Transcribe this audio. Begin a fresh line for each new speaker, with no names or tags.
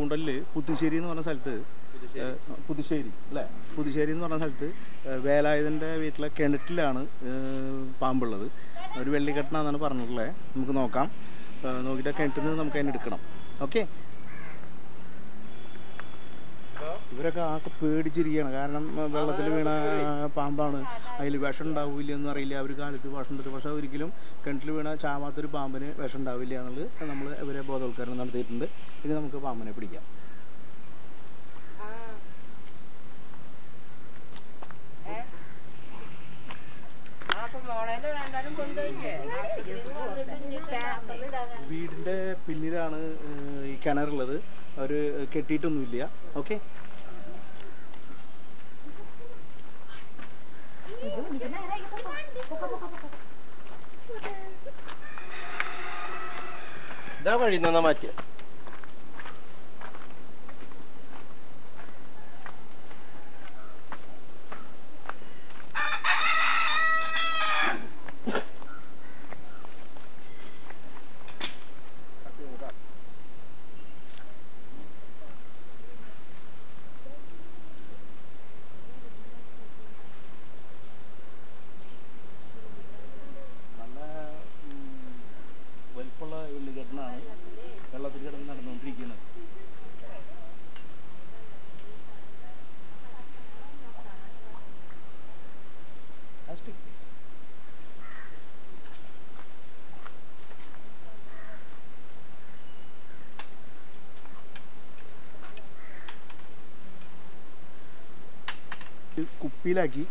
റൗണ്ടലിൽ പുതുശ്ശേരി എന്ന് പറഞ്ഞ സ്ഥലത്ത് പുതുശ്ശേരി അല്ലേ പുതുശ്ശേരി എന്ന് പറഞ്ഞ സ്ഥലത്ത് വേലായുധൻ്റെ വീട്ടിലെ കിണറ്റിലാണ് പാമ്പുള്ളത്. ഒരു വെള്ളിക്കെട്ടനാണെന്നാണ് പറഞ്ഞിട്ടുള്ളത്. നമുക്ക് നോക്കാം, നോക്കിയിട്ട് കിണറ്റിൽ നിന്ന് നമുക്ക് അതിനെ എടുക്കണം. ഓക്കെ, ഇവരൊക്കെ ആകെ പേടിച്ചിരിക്കുകയാണ്. കാരണം വെള്ളത്തിൽ വീണ പാമ്പാണ്, അതിൽ വിഷം ഉണ്ടാവില്ല എന്നറിയില്ല. അവർ കാലത്ത് വിഷം എടുത്തു, പക്ഷേ ഒരിക്കലും കിണറ്റിൽ വീണ ചാവാത്തൊരു പാമ്പിന് വിഷം ഉണ്ടാവില്ല എന്നുള്ളത് നമ്മൾ ഇവരെ ബോധവൽക്കരണം നടത്തിയിട്ടുണ്ട്. ഇനി നമുക്ക് പാമ്പിനെ പിടിക്കാം. വീടിൻ്റെ പിന്നിലാണ് ഈ കിണറുള്ളത്. അവർ കെട്ടിയിട്ടൊന്നുമില്ല. ഓക്കെ,
ഇതാ വഴി നിന്നാ മാറ്റിയ
വലിപ്പമുള്ള വെള്ളിക്കെട്ടനാണ് വെള്ളത്തിൽ കിടന്ന് നടന്നുകൊണ്ടിരിക്കുന്നത്. കുപ്പിയിലാക്കി